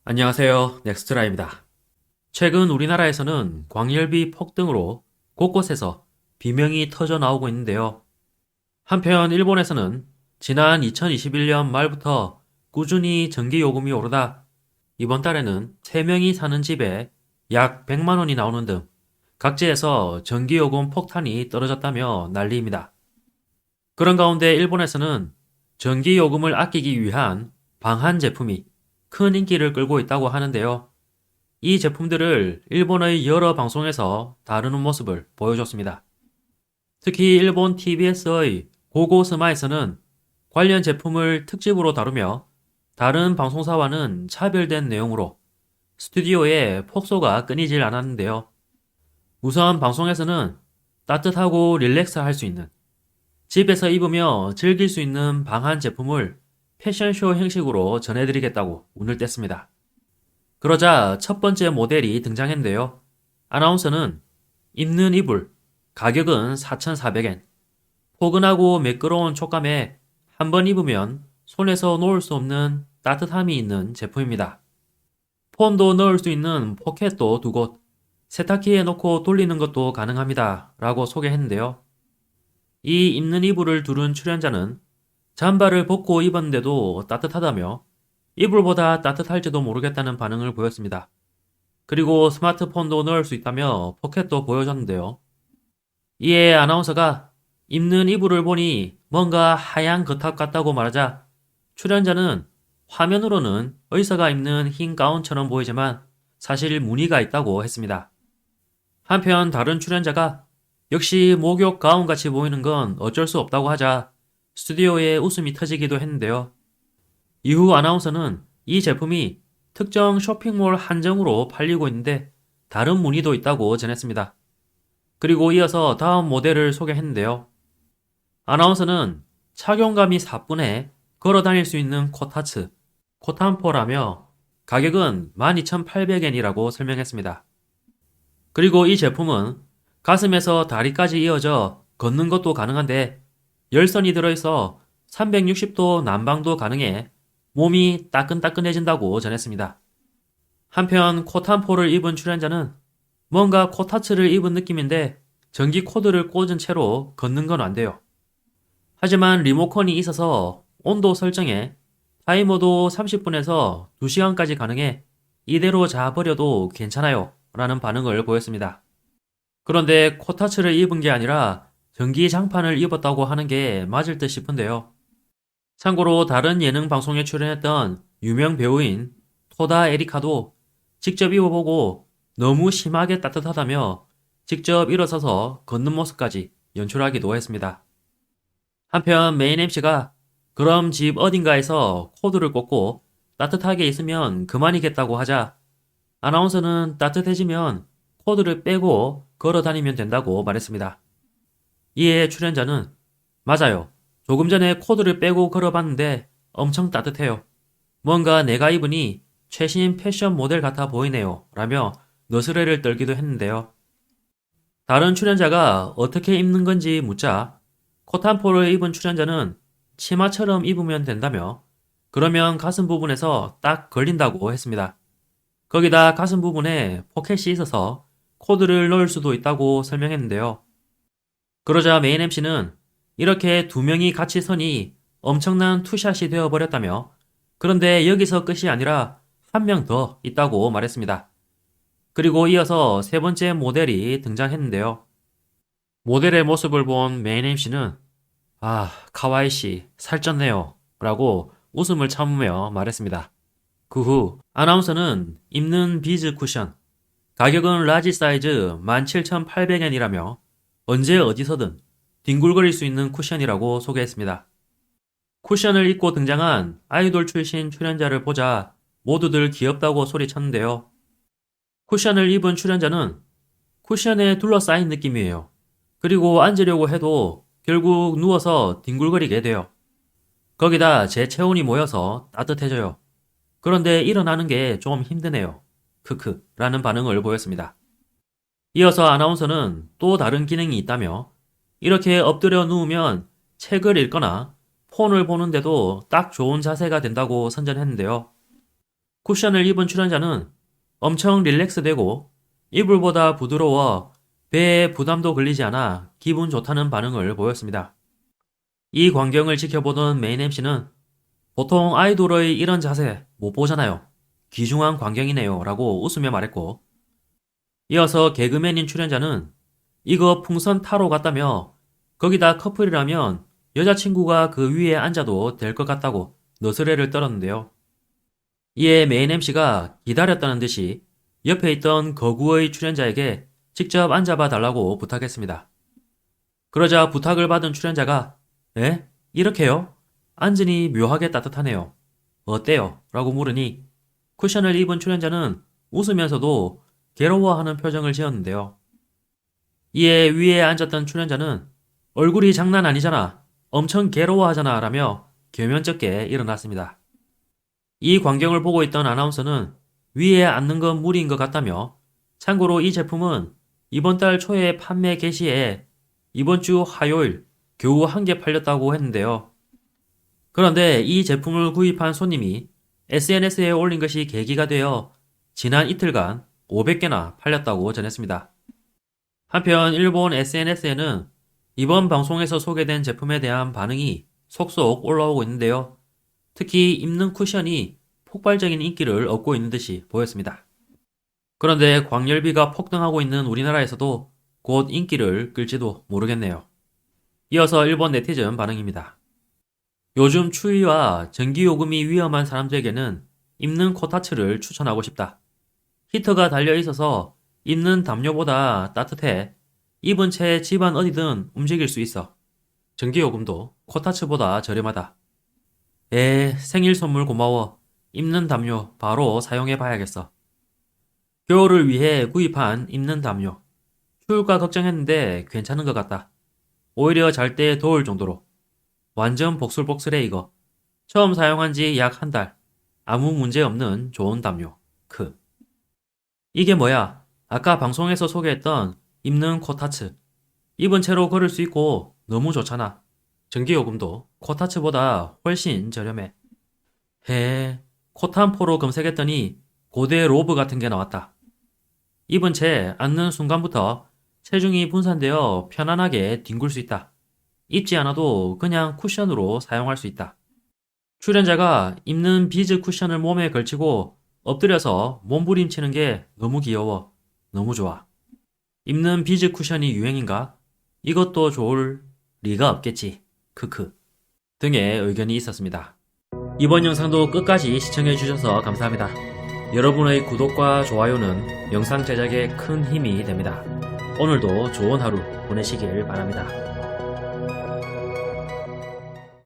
안녕하세요. 넥스트라입니다. 최근 우리나라에서는 광열비 폭등으로 곳곳에서 비명이 터져 나오고 있는데요. 한편 일본에서는 지난 2021년 말부터 꾸준히 전기요금이 오르다 이번 달에는 3명이 사는 집에 약 100만 원이 나오는 등 각지에서 전기요금 폭탄이 떨어졌다며 난리입니다. 그런 가운데 일본에서는 전기요금을 아끼기 위한 방한 제품이 큰 인기를 끌고 있다고 하는데요. 이 제품들을 일본의 여러 방송에서 다루는 모습을 보여줬습니다. 특히 일본 TBS의 고고스마에서는 관련 제품을 특집으로 다루며 다른 방송사와는 차별된 내용으로 스튜디오에 폭소가 끊이질 않았는데요. 우선 방송에서는 따뜻하고 릴렉스 할 수 있는 집에서 입으며 즐길 수 있는 방한 제품을 패션쇼 형식으로 전해드리겠다고 운을 뗐습니다. 그러자 첫 번째 모델이 등장했는데요. 아나운서는 입는 이불, 가격은 4,400엔, 포근하고 매끄러운 촉감에 한 번 입으면 손에서 놓을 수 없는 따뜻함이 있는 제품입니다. 폰도 넣을 수 있는 포켓도 두 곳, 세탁기에 넣고 돌리는 것도 가능합니다. 라고 소개했는데요. 이 입는 이불을 두른 출연자는 잠바를 벗고 입었는데도 따뜻하다며 이불보다 따뜻할지도 모르겠다는 반응을 보였습니다. 그리고 스마트폰도 넣을 수 있다며 포켓도 보여줬는데요. 이에 아나운서가 입는 이불을 보니 뭔가 하얀 거탑 같다고 말하자 출연자는 화면으로는 의사가 입는 흰 가운처럼 보이지만 사실 무늬가 있다고 했습니다. 한편 다른 출연자가 역시 목욕 가운 같이 보이는 건 어쩔 수 없다고 하자 스튜디오에 웃음이 터지기도 했는데요. 이후 아나운서는 이 제품이 특정 쇼핑몰 한정으로 팔리고 있는데 다른 문의도 있다고 전했습니다. 그리고 이어서 다음 모델을 소개했는데요. 아나운서는 착용감이 사뿐해 걸어 다닐 수 있는 코타츠, 코탄포라며 가격은 12,800엔이라고 설명했습니다. 그리고 이 제품은 가슴에서 다리까지 이어져 걷는 것도 가능한데 열선이 들어있어 360도 난방도 가능해 몸이 따끈따끈해진다고 전했습니다. 한편 코탄포를 입은 출연자는 뭔가 코타츠를 입은 느낌인데 전기 코드를 꽂은 채로 걷는 건 안 돼요. 하지만 리모컨이 있어서 온도 설정에 타이머도 30분에서 2시간까지 가능해 이대로 자버려도 괜찮아요 라는 반응을 보였습니다. 그런데 코타츠를 입은 게 아니라 전기 장판을 입었다고 하는 게 맞을 듯 싶은데요. 참고로 다른 예능 방송에 출연했던 유명 배우인 토다 에리카도 직접 입어보고 너무 심하게 따뜻하다며 직접 일어서서 걷는 모습까지 연출하기도 했습니다. 한편 메인 MC가 그럼 집 어딘가에서 코드를 꽂고 따뜻하게 있으면 그만이겠다고 하자 아나운서는 따뜻해지면 코드를 빼고 걸어 다니면 된다고 말했습니다. 이에 출연자는 맞아요. 조금 전에 코드를 빼고 걸어봤는데 엄청 따뜻해요. 뭔가 내가 입으니 최신 패션 모델 같아 보이네요. 라며 너스레를 떨기도 했는데요. 다른 출연자가 어떻게 입는 건지 묻자 코탄포를 입은 출연자는 치마처럼 입으면 된다며 그러면 가슴 부분에서 딱 걸린다고 했습니다. 거기다 가슴 부분에 포켓이 있어서 코드를 넣을 수도 있다고 설명했는데요. 그러자 메인 MC는 이렇게 두 명이 같이 서니 엄청난 투샷이 되어버렸다며 그런데 여기서 끝이 아니라 한 명 더 있다고 말했습니다. 그리고 이어서 세 번째 모델이 등장했는데요. 모델의 모습을 본 메인 MC는 카와이 씨 살쪘네요 라고 웃음을 참으며 말했습니다. 그 후 아나운서는 입는 비즈 쿠션 가격은 라지 사이즈 17,800엔이라며 언제 어디서든 뒹굴거릴 수 있는 쿠션이라고 소개했습니다. 쿠션을 입고 등장한 아이돌 출신 출연자를 보자 모두들 귀엽다고 소리쳤는데요. 쿠션을 입은 출연자는 쿠션에 둘러싸인 느낌이에요. 그리고 앉으려고 해도 결국 누워서 뒹굴거리게 돼요. 거기다 제 체온이 모여서 따뜻해져요. 그런데 일어나는 게 좀 힘드네요. 크크 라는 반응을 보였습니다. 이어서 아나운서는 또 다른 기능이 있다며 이렇게 엎드려 누우면 책을 읽거나 폰을 보는데도 딱 좋은 자세가 된다고 선전했는데요. 쿠션을 입은 출연자는 엄청 릴렉스되고 이불보다 부드러워 배에 부담도 걸리지 않아 기분 좋다는 반응을 보였습니다. 이 광경을 지켜보던 메인 MC는 보통 아이돌의 이런 자세 못 보잖아요. 귀중한 광경이네요 라고 웃으며 말했고, 이어서 개그맨인 출연자는 이거 풍선 타로 같다며 거기다 커플이라면 여자친구가 그 위에 앉아도 될 것 같다고 너스레를 떨었는데요. 이에 메인 MC가 기다렸다는 듯이 옆에 있던 거구의 출연자에게 직접 앉아봐 달라고 부탁했습니다. 그러자 부탁을 받은 출연자가 에? 이렇게요? 앉으니 묘하게 따뜻하네요. 어때요? 라고 물으니 쿠션을 입은 출연자는 웃으면서도 괴로워하는 표정을 지었는데요. 이에 위에 앉았던 출연자는 얼굴이 장난 아니잖아. 엄청 괴로워하잖아 라며 겸연쩍게 일어났습니다. 이 광경을 보고 있던 아나운서는 위에 앉는 건 무리인 것 같다며, 참고로 이 제품은 이번 달 초에 판매 개시에 이번 주 화요일 겨우 1개 팔렸다고 했는데요. 그런데 이 제품을 구입한 손님이 SNS에 올린 것이 계기가 되어 지난 이틀간 500개나 팔렸다고 전했습니다. 한편 일본 SNS에는 이번 방송에서 소개된 제품에 대한 반응이 속속 올라오고 있는데요. 특히 입는 쿠션이 폭발적인 인기를 얻고 있는 듯이 보였습니다. 그런데 광열비가 폭등하고 있는 우리나라에서도 곧 인기를 끌지도 모르겠네요. 이어서 일본 네티즌 반응입니다. 요즘 추위와 전기요금이 위험한 사람들에게는 입는 코타츠를 추천하고 싶다. 히터가 달려있어서 입는 담요보다 따뜻해. 입은 채 집안 어디든 움직일 수 있어. 전기요금도 코타츠보다 저렴하다. 생일 선물 고마워. 입는 담요 바로 사용해봐야겠어. 겨울을 위해 구입한 입는 담요. 추울까 걱정했는데 괜찮은 것 같다. 오히려 잘 때 더울 정도로. 완전 복슬복슬해 이거. 처음 사용한 지 약 1달. 아무 문제 없는 좋은 담요. 이게 뭐야? 아까 방송에서 소개했던 입는 코타츠. 입은 채로 걸을 수 있고 너무 좋잖아. 전기요금도 코타츠보다 훨씬 저렴해. 코탄포로 검색했더니 고대 로브 같은 게 나왔다. 입은 채 앉는 순간부터 체중이 분산되어 편안하게 뒹굴 수 있다. 입지 않아도 그냥 쿠션으로 사용할 수 있다. 출연자가 입는 비즈 쿠션을 몸에 걸치고 엎드려서 몸부림치는 게 너무 귀여워. 너무 좋아. 입는 비즈 쿠션이 유행인가? 이것도 좋을 리가 없겠지. 등의 의견이 있었습니다. 이번 영상도 끝까지 시청해주셔서 감사합니다. 여러분의 구독과 좋아요는 영상 제작에 큰 힘이 됩니다. 오늘도 좋은 하루 보내시길 바랍니다.